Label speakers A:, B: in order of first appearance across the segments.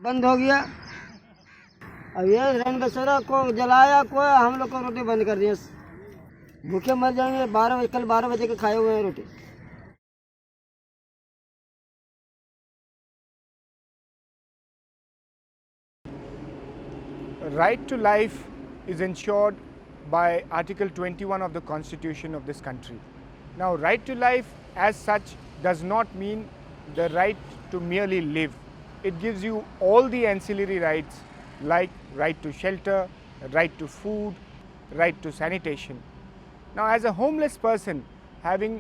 A: बंद हो गया। अब ये रैन बसेरा को जलाया कोई, हम लोग को रोटी बंद कर दिया। भूखे मर जाएंगे। 12 बजे, कल 12 बजे के खाए हुए हैं रोटी।
B: Right to life is ensured by Article 21 of the Constitution of this country. Now, right to life as such does not mean the right to merely live. It gives you all the ancillary rights like right to shelter, right to food, right to sanitation. Now, as a homeless person having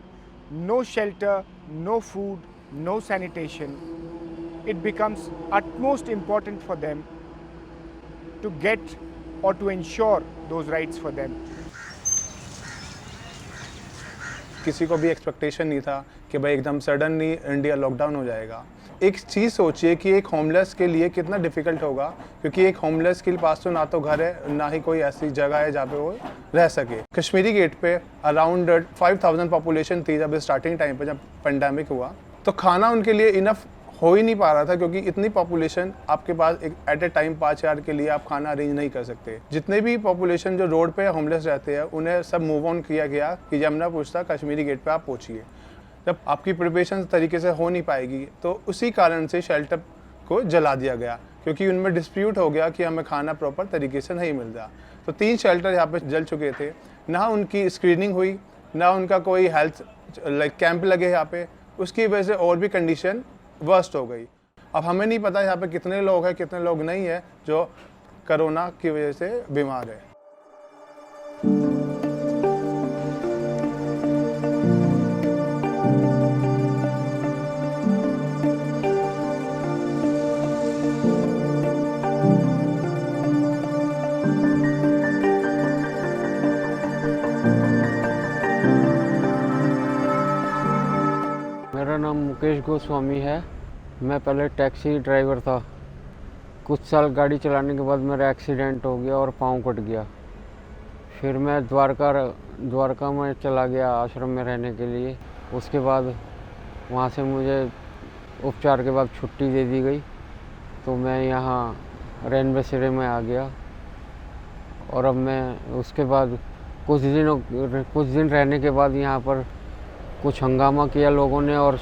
B: no shelter, no food, no sanitation, it becomes utmost important for them to get or to ensure those rights for them.
C: किसी को भी expectation नहीं था कि भाई एकदम suddenly India lockdown हो जाएगा। एक चीज़ सोचिए कि एक होमलेस के लिए कितना डिफ़िकल्ट होगा, क्योंकि एक होमलेस के पास तो ना तो घर है, ना ही कोई ऐसी जगह है जहाँ पे वो रह सके। कश्मीरी गेट पे अराउंड 5000 पॉपुलेशन थी जब स्टार्टिंग टाइम पे, जब पेंडेमिक हुआ, तो खाना उनके लिए इनफ हो ही नहीं पा रहा था, क्योंकि इतनी पॉपुलेशन आपके पास एक एट ए टाइम 5000 के लिए आप खाना अरेंज नहीं कर सकते। जितने भी पॉपुलेशन जो रोड पे होमलेस रहते हैं उन्हें सब मूव ऑन किया गया कि यमुना पूछता कश्मीरी गेट पे आप पहुँचिए। जब आपकी प्रिपरेशन तरीके से हो नहीं पाएगी तो उसी कारण से शेल्टर को जला दिया गया, क्योंकि उनमें डिस्प्यूट हो गया कि हमें खाना प्रॉपर तरीके से नहीं मिल रहा। तो 3 शेल्टर यहाँ पे जल चुके थे, ना उनकी स्क्रीनिंग हुई, ना उनका कोई हेल्थ कैंप लगे यहाँ पे, उसकी वजह से और भी कंडीशन वर्स्ट हो गई। अब हमें नहीं पता यहाँ पे कितने लोग हैं कितने लोग नहीं है जो कोरोना की वजह से बीमार है।
D: मेरा नाम मुकेश गोस्वामी है। मैं पहले टैक्सी ड्राइवर था। कुछ साल गाड़ी चलाने के बाद मेरा एक्सीडेंट हो गया और पाँव कट गया। फिर मैं द्वारका में चला गया आश्रम में रहने के लिए। उसके बाद वहाँ से मुझे उपचार के बाद छुट्टी दे दी गई, तो मैं यहाँ रैन बसेरे में आ गया। और अब मैं उसके बाद कुछ दिन रहने के बाद यहाँ पर कुछ हंगामा किया लोगों ने और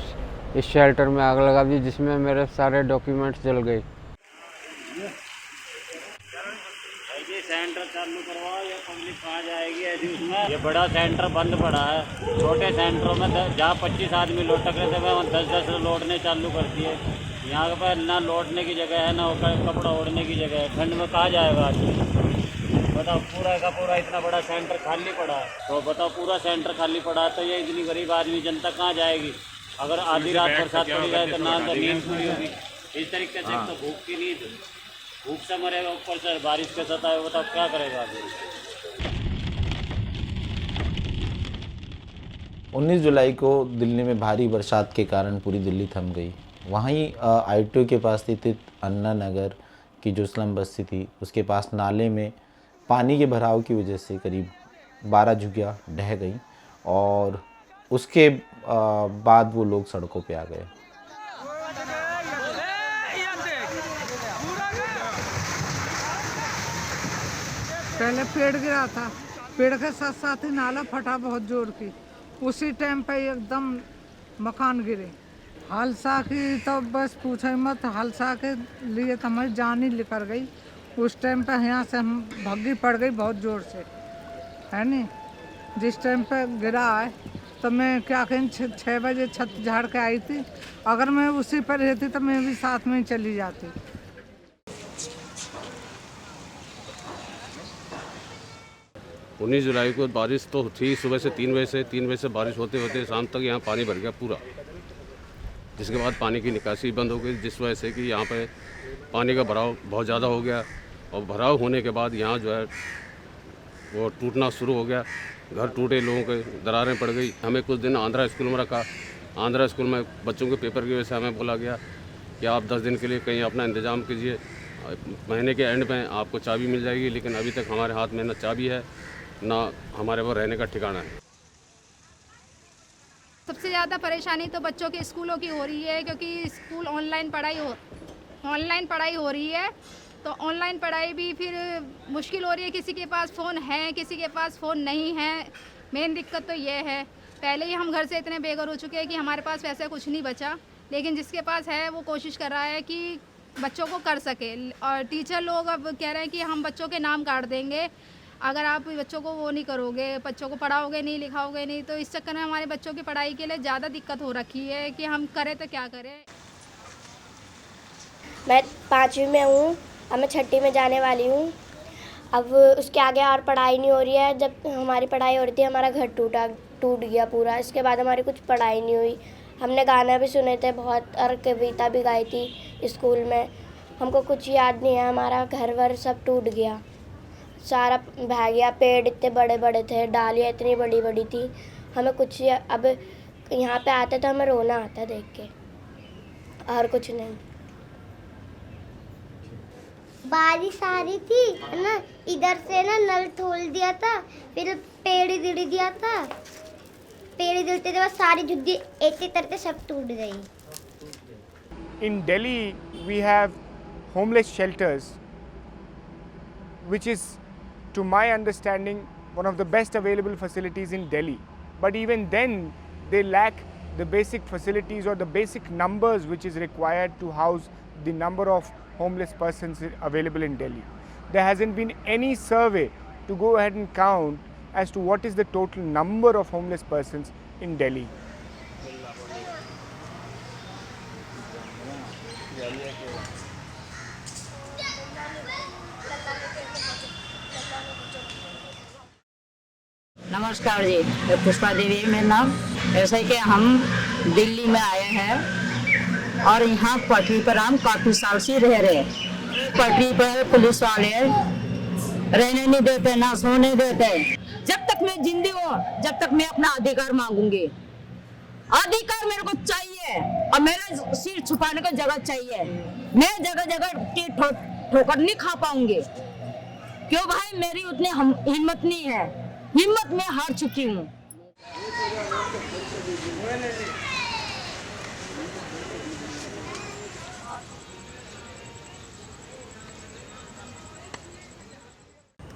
D: इस शेल्टर में आग लगा दी, जिसमें मेरे सारे डॉक्यूमेंट्स जल गए।
E: ये सेंटर चालू करवाओ, ये पब्लिक कहाँ जाएगी ऐसी उसमें। ये बड़ा सेंटर बंद पड़ा है। छोटे सेंटरों में जहाँ 25 आदमी लौटक रहे थे वहाँ 10-10 लौटने चालू कर दिए। यहाँ पर ना लौटने की जगह है, ना कपड़ा ओढ़ने की जगह है। ठंड में कहाँ जाएगा आदमी? बताओ, पूरा का पूरा इतना बड़ा सेंटर खाली पड़ा है। तो बताओ, पूरा सेंटर खाली पड़ा है तो ये इतनी गरीब आदमी जनता कहाँ जाएगी? अगर आधी रात बरसात पड़ी जाए तो ना तो नींद पूरी होगी। इस तरीके से तो भूख की नींद, भूख से मरेगा, ऊपर से बारिश के साथ आए। बताओ क्या करेगा आदमी?
F: 19 जुलाई को दिल्ली में भारी बरसात के कारण पूरी दिल्ली थम गई। वहीं IIT के पास स्थित अन्ना नगर की जो स्लम बस्ती थी, उसके पास नाले में पानी के भराव की वजह से करीब 12 झुग्गियाँ ढह गई और उसके बाद वो लोग सड़कों पे आ गए।
G: पहले पेड़ गिरा था, पेड़ के साथ साथ ही नाला फटा बहुत जोर की। उसी टाइम पे एकदम मकान गिरे। हादसा की तो बस पूछो मत, हादसा के लिए तो हमारी जान ही निकल गई। उस टाइम पे यहाँ से हम भग्गी पड़ गई बहुत ज़ोर से, है नी। जिस टाइम पे गिरा है तो मैं क्या कहें 6 बजे छत झाड़ के आई थी। अगर मैं उसी पर रहती तो मैं भी साथ में ही चली जाती।
H: 19 जुलाई को बारिश तो थी सुबह से 3 बजे से बारिश होते होते शाम तक यहाँ पानी भर गया पूरा, जिसके बाद पानी की निकासी बंद हो गई, जिस वजह से कि यहाँ पे पानी का भराव बहुत ज़्यादा हो गया। और भराव होने के बाद यहाँ जो है वो टूटना शुरू हो गया। घर टूटे, लोगों के दरारें पड़ गई। हमें कुछ दिन आंध्रा स्कूल में रखा। आंध्रा स्कूल में बच्चों के पेपर की वजह से हमें बोला गया कि आप 10 दिन के लिए कहीं अपना इंतज़ाम कीजिए, महीने के एंड में आपको चाबी मिल जाएगी। लेकिन अभी तक हमारे हाथ में ना चाबी है, ना हमारे पास रहने का ठिकाना है।
I: सबसे ज़्यादा परेशानी तो बच्चों के स्कूलों की हो रही है, क्योंकि स्कूल ऑनलाइन पढ़ाई ऑनलाइन पढ़ाई हो रही है, तो ऑनलाइन पढ़ाई भी फिर मुश्किल हो रही है। किसी के पास फ़ोन है, किसी के पास फ़ोन नहीं है। मेन दिक्कत तो ये है, पहले ही हम घर से इतने बेघर हो चुके हैं कि हमारे पास वैसे कुछ नहीं बचा, लेकिन जिसके पास है वो कोशिश कर रहा है कि बच्चों को कर सके। और टीचर लोग अब कह रहे हैं कि हम बच्चों के नाम काट देंगे अगर आप बच्चों को वो नहीं करोगे, बच्चों को पढ़ाओगे नहीं, लिखाओगे नहीं। तो इस चक्कर में हमारे बच्चों की पढ़ाई के लिए ज़्यादा दिक्कत हो रखी है कि हम करें तो क्या करें।
J: मैं 5वीं में हूँ, अब मैं 6ठी में जाने वाली हूँ। अब उसके आगे और पढ़ाई नहीं हो रही है। जब हमारी पढ़ाई हो रही थी हमारा घर टूट गया पूरा। इसके बाद हमारी कुछ पढ़ाई नहीं हुई। हमने गाना भी सुने थे बहुत और कविता भी गाई थी स्कूल में। हमको कुछ याद नहीं है, हमारा घर वर सब टूट गया, सारा बह गया। पेड़ इतने बड़े बड़े थे, डालियाँ इतनी बड़ी बड़ी थी। हमें कुछ अब यहाँ पे आते तो हमें रोना आता देख के, और कुछ नहीं।
K: बारिश आ रही थी है ना, इधर से ना नल खोल दिया था, फिर पेड़ गिर दिया था। पेड़ गिरते थे, सारी झुग्गी एक एक करके सब टूट गई।
B: In Delhi, we have homeless shelters, which is, to my understanding, one of the best available facilities in Delhi. But even then, they lack the basic facilities or the basic numbers which is required to house the number of homeless persons available in Delhi. There hasn't been any survey to go ahead and count as to what is the total number of homeless persons in Delhi.
L: नमस्कार जी, पुष्पा देवी है मेरा नाम। ऐसे कि हम दिल्ली में आए हैं और यहाँ पटरी पर हम काफ़ी साल से रह रहे हैं। पटरी पर पुलिस वाले रहने नहीं देते, ना सोने देते। जब तक मैं जिंदी हूँ, जब तक मैं अपना अधिकार मांगूंगी। अधिकार मेरे को चाहिए और मेरा सिर छुपाने को जगह चाहिए। मैं जगह जगह की ठोकर नहीं खा पाऊंगी, क्यों भाई? मेरी उतनी हिम्मत नहीं है, हिम्मत में हार चुकी हूँ।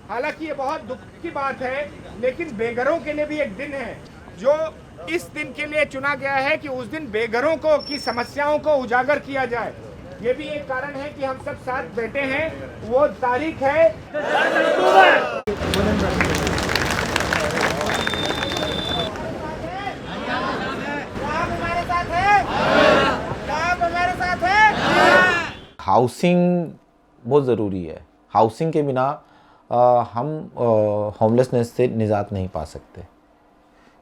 B: हालांकि ये बहुत दुख की बात है, लेकिन बेघरों के लिए भी एक दिन है जो इस दिन के लिए चुना गया है कि उस दिन बेघरों को की समस्याओं को उजागर किया जाए। ये भी एक कारण है कि हम सब साथ बैठे हैं। वो तारीख है 10 अक्टूबर।
F: हाउसिंग बहुत ज़रूरी है। हाउसिंग के बिना हम होमलेसनेस से निजात नहीं पा सकते।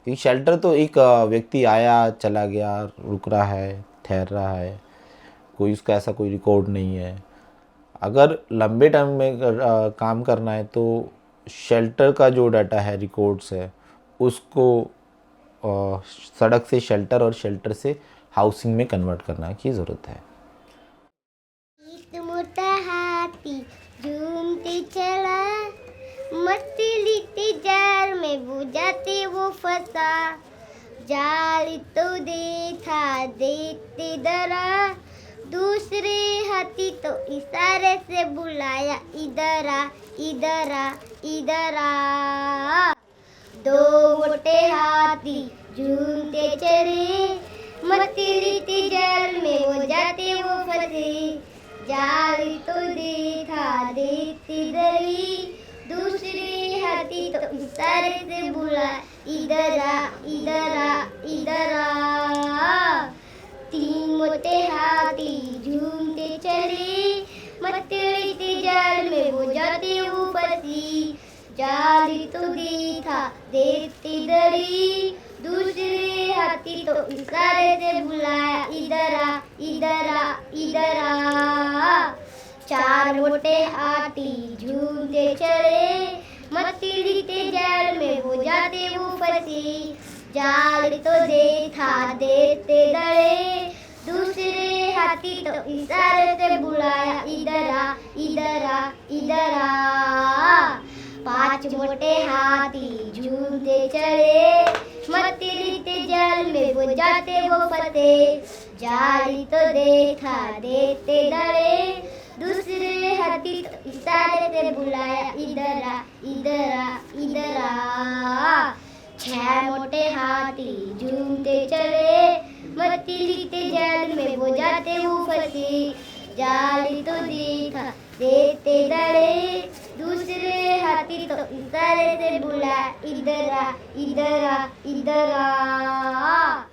F: एक शेल्टर तो एक व्यक्ति आया चला गया, रुक रहा है, ठहर रहा है, कोई उसका ऐसा कोई रिकॉर्ड नहीं है। अगर लंबे टाइम में काम करना है तो शेल्टर का जो डाटा है, रिकॉर्ड्स है, उसको सड़क से शेल्टर और शेल्टर से हाउसिंग में कन्वर्ट करने की ज़रूरत है।
K: मोटा हाथी झूमते चला, मछली के जाल में बुझाते वो फंसा। जाल तो देखा देखते डरा, दूसरे हाथी तो इशारे से बुलाया, इधर आ इधर आ इधर आ। दो मोटे हाथी झूमते चले, मछली के जाल में वो जाते वो फंसे। जाल तो देखा देखती डरी, दूसरे हाथी तो इशारे से बुला, इधर आ इधर आ इधर आ। तीन मोटे हाथी झूमते चले, मछली के जाल में वो जाते वो फंसी। जाल तो देखा देखती डरी, दूसरे हाथी तो इशारे से बुलाया, इधर आ इधर आ इधर आ। चार मोटे हाथी झूमते चले, मछली के जाल में वो जाते वो फंसी। जाल तो देखा देखते डरे, दूसरे हाथी तो इशारे से बुलाया, इधर आ इधर आ इधर आ। पांच मोटे हाथी झूमते चले, मतीली थे जल में वो जाते वो फतेह, जाली तो देखा देते डरे, दूसरे हाथी तो इशारे से बुलाया इधर आ इधर आ इधर आ। 6 मोटे हाथी झूमते चले, मतीली थे जल में वो जाते वो फंसे, जाली तो देखा देते डरे, दूसरे हाथी तो इशारे से बुलाया इधर आ इधर आ इधर आ।